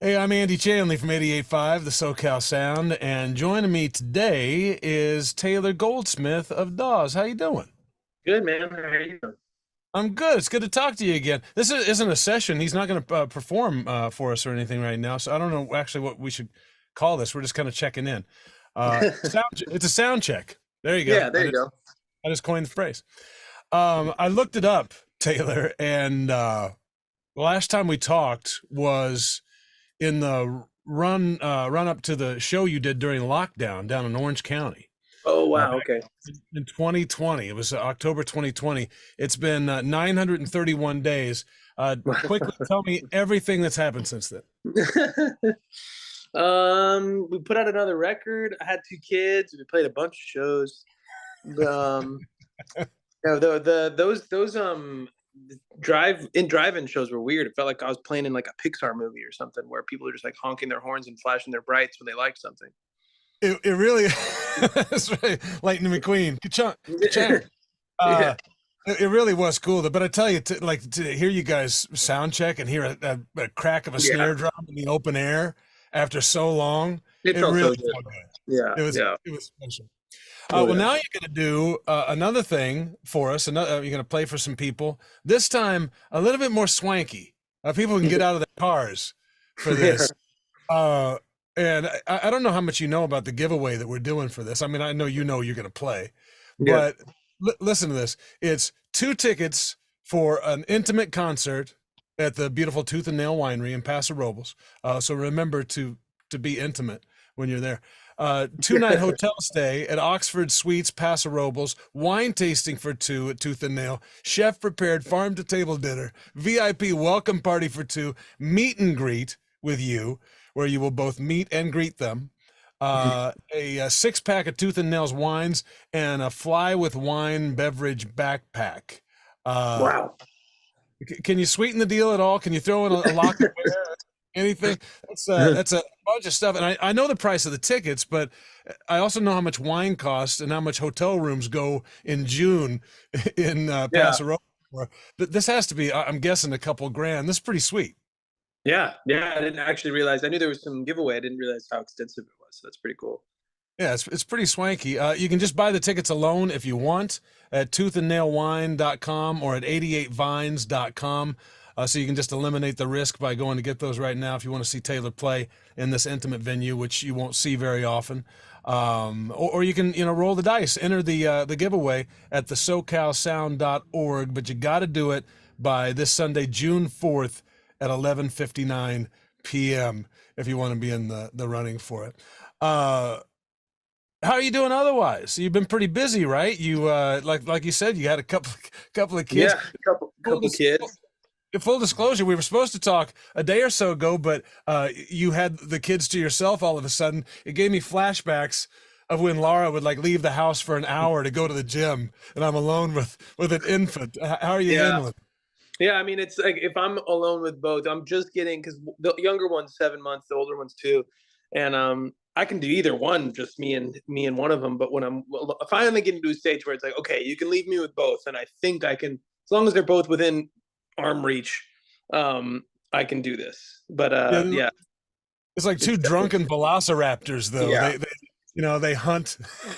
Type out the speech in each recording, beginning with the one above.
Hey, I'm Andy Chanley from 88.5, the SoCal Sound, and joining me today is Taylor Goldsmith of Dawes. How you doing? Good, man. How are you doing? I'm good. It's good to talk to you again. Isn't a session. He's not going to perform for us or anything right now, so I don't know actually what we should call this. We're just kind of checking in. It's a sound check. There you go. Yeah, there you go. I just coined the phrase. I looked it up, Taylor, and the last time we talked was in the run up to the show you did during lockdown down in Orange County Oh, wow. back Okay. in 2020. It was October 2020. It's been 931 days. Quickly tell me everything that's happened since then. We put out another record. I had two kids. We played a bunch of shows. Um, those drive-in shows were weird. It felt like I was playing in like a Pixar movie or something, where people are just like honking their horns and flashing their brights when they like something. It really that's right. Lightning McQueen. Ka-chunk, ka-chang. Yeah, Uh, it really was cool. But I tell you, to hear you guys sound check and hear a crack of a yeah. snare drum in the open air after so long, It it felt really so good. felt good. Yeah, yeah. It was special. Oh Well, yeah. now you're going to do another thing for us. You're going to play for some people. This time, a little bit more swanky. People can get out of their cars for this. Uh, and I don't know how much you know about the giveaway that we're doing for this. I mean, I know you're going to play, Yeah. but listen to this. It's 2 tickets for an intimate concert at the beautiful Tooth and Nail Winery in Paso Robles. So remember to be intimate when you're there. 2 night hotel stay at Oxford Suites, Paso Robles, wine tasting for two at Tooth and Nail, chef prepared farm to table dinner, VIP welcome party for two, meet and greet with you, where you will both meet and greet them. A 6 pack of Tooth and Nails wines and a fly with wine beverage backpack. Uh, Wow. can you sweeten the deal at all? Can you throw in a lock of bear? Anything? That's a bunch of stuff, and I know the price of the tickets, but I also know how much wine costs and how much hotel rooms go in June in Yeah. Paso Robles. But this has to be, I'm guessing, a couple grand. This is pretty sweet. Yeah, yeah, I didn't actually realize. I knew there was some giveaway. I didn't realize how extensive it was. So that's pretty cool. Yeah, it's pretty swanky. You can just buy the tickets alone if you want at toothandnailwine.com or at 88vines.com. So you can just eliminate the risk by going to get those right now if you want to see Taylor play in this intimate venue, which you won't see very often. Or you can, roll the dice, enter the giveaway at the SoCalSound.org, but you got to do it by this Sunday, June 4th at 11:59 p.m. if you want to be in the running for it. Uh, how are you doing otherwise? You've been pretty busy, right? You like you said, you had a couple of kids. Yeah, couple Full, couple dis- kids. full disclosure, we were supposed to talk a day or so ago, but you had the kids to yourself all of a sudden. It gave me flashbacks of when Laura would like leave the house for an hour to go to the gym, and I'm alone with an infant. How are you Yeah, handling it? yeah. I mean, it's like if I'm alone with both, I'm just getting because the younger one's 7 months, the older one's two, and I can do either one, just me and one of them. But when I'm finally getting to a stage where it's like, okay, you can leave me with both, and I think I can, as long as they're both within arm reach, um, I can do this. But Yeah, yeah, it's like it's two drunken velociraptors, though. yeah. They hunt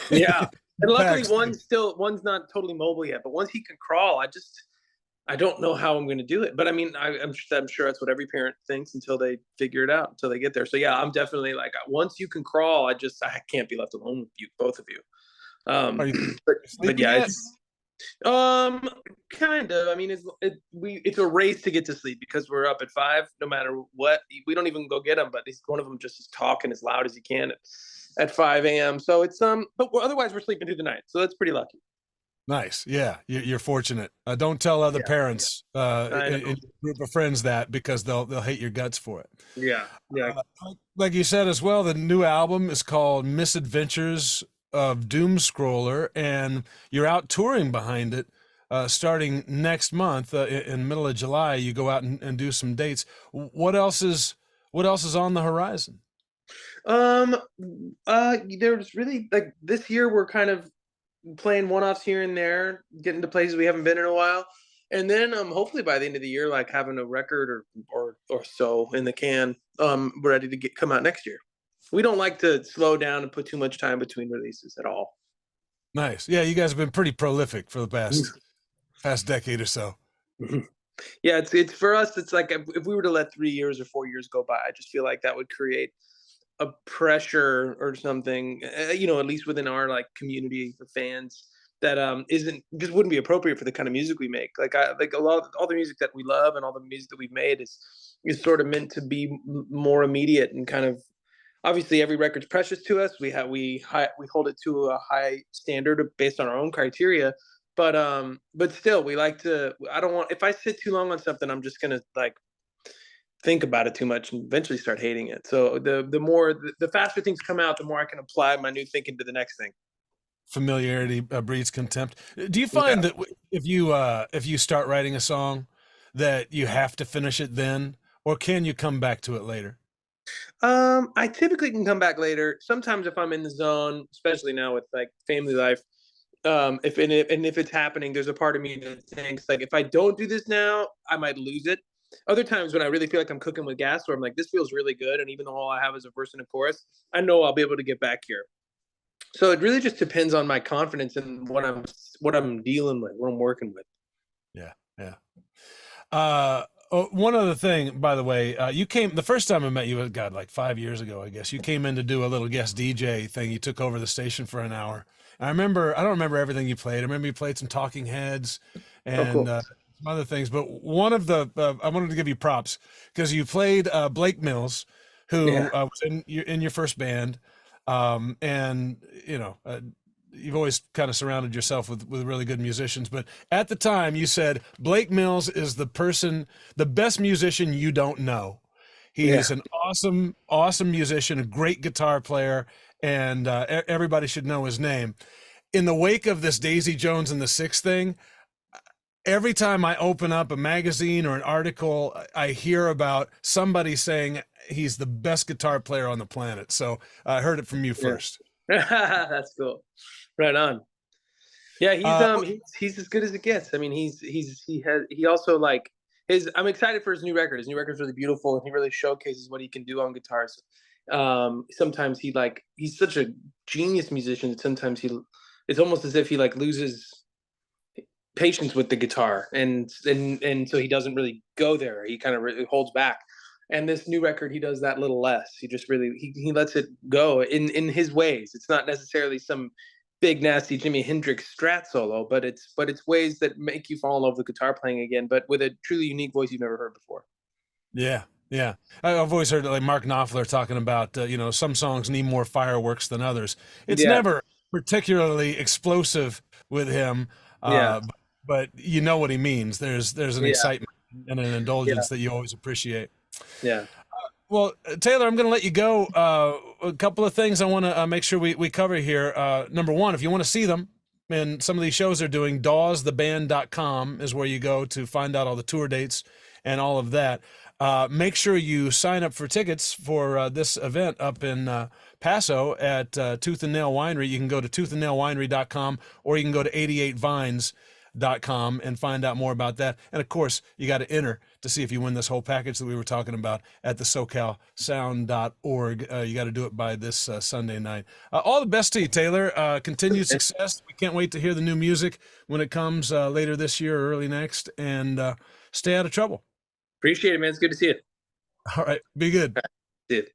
Yeah. And in luckily packs. one's not totally mobile yet, but once he can crawl, I don't know how I'm going to do it. But I mean, I'm sure that's what every parent thinks until they figure it out, until they get there. So yeah, I'm definitely like once you can crawl, I can't be left alone with you, both of you. Are Um, you but sleeping yeah, yet? um kind of. I mean, it's a race to get to sleep because we're up at 5 no matter what. We don't even go get them, but one of them just is talking as loud as he can at 5 a.m. So it's but otherwise we're sleeping through the night. So that's pretty lucky. Nice. Yeah, you're fortunate. Don't tell other Yeah, parents I in know. your group of friends that because they'll hate your guts for it. Yeah, yeah. Like you said as well, the new album is called Misadventures of Doom Scroller, and you're out touring behind it. Starting next month in the middle of July, you go out and do some dates. What else is on the horizon? Um, there's really like this year we're kind of playing one-offs here and there, getting to places we haven't been in a while. And then hopefully by the end of the year, like having a record or so in the can, ready to come out next year. We don't like to slow down and put too much time between releases at all. Nice. Yeah, you guys have been pretty prolific for the past decade or so. Yeah, it's for us. It's like if we were to let 3 years or 4 years go by, I just feel like that would create a pressure or something, at least within our like community of fans that isn't just wouldn't be appropriate for the kind of music we make. Like I like a lot of all the music that we love and all the music that we've made is sort of meant to be more immediate and kind of obviously every record's precious to us. We hold it to a high standard based on our own criteria. But still we like to I don't want if I sit too long on something, I'm just gonna like think about it too much and eventually start hating it. So the faster things come out, the more I can apply my new thinking to the next thing. Familiarity breeds contempt. Do you Yeah. find that if you start writing a song that you have to finish it then, or can you come back to it later? I typically can come back later. Sometimes if I'm in the zone, especially now with like family life, if it's happening, there's a part of me that thinks like if I don't do this now, I might lose it. Other times when I really feel like I'm cooking with gas, where I'm like, this feels really good, and even though all I have is a verse and a chorus, I know I'll be able to get back here. So it really just depends on my confidence and what I'm dealing with, what I'm working with. Yeah, yeah. One other thing, by the way, you came the first time I met you, God, like 5 years ago, I guess. You came in to do a little guest DJ thing. You took over the station for an hour. And I don't remember everything you played. I remember you played some Talking Heads Oh, and cool. some other things. But one of the, I wanted to give you props because you played Blake Mills, who Yeah. was in your first band. And, you've always kind of surrounded yourself with really good musicians, but at the time you said Blake Mills is the best musician you don't know. Yeah. He's an awesome musician, a great guitar player, and everybody should know his name. In the wake of this Daisy Jones and the Six thing, every time I open up a magazine or an article, I hear about somebody saying he's the best guitar player on the planet. So I heard it from you Yeah. first. That's cool. Right on. Yeah, Uh, he's as good as it gets. I mean, he also like his. I'm excited for his new record. His new record's really beautiful, and he really showcases what he can do on guitars. Sometimes he's such a genius musician that sometimes it's almost as if he like loses patience with the guitar, and so he doesn't really go there. He kind of really holds back. And this new record, he does that little less. He just really he lets it go in his ways. It's not necessarily some big nasty Jimi Hendrix Strat solo, but it's ways that make you fall in love with guitar playing again, but with a truly unique voice you've never heard before. Yeah, yeah. I've always heard like Mark Knopfler talking about, some songs need more fireworks than others. It's Yeah, never particularly explosive with him, yeah, but you know what he means. There's an yeah, excitement and an yeah, indulgence that you always appreciate. yeah. Well, Taylor, I'm going to let you go. A couple of things I want to make sure we cover here. Number one, if you want to see them, and some of these shows are doing, dawestheband.com is where you go to find out all the tour dates and all of that. Make sure you sign up for tickets for this event up in Paso at Tooth and Nail Winery. You can go to toothandnailwinery.com or you can go to 88vines.com and find out more about that. And of course, you got to enter to see if you win this whole package that we were talking about at the SoCalSound.org. You got to do it by this Sunday night. All the best to you, Taylor. Continued success. We can't wait to hear the new music when it comes later this year or early next. And stay out of trouble. Appreciate it, man. It's good to see you. All right. Be good. See you.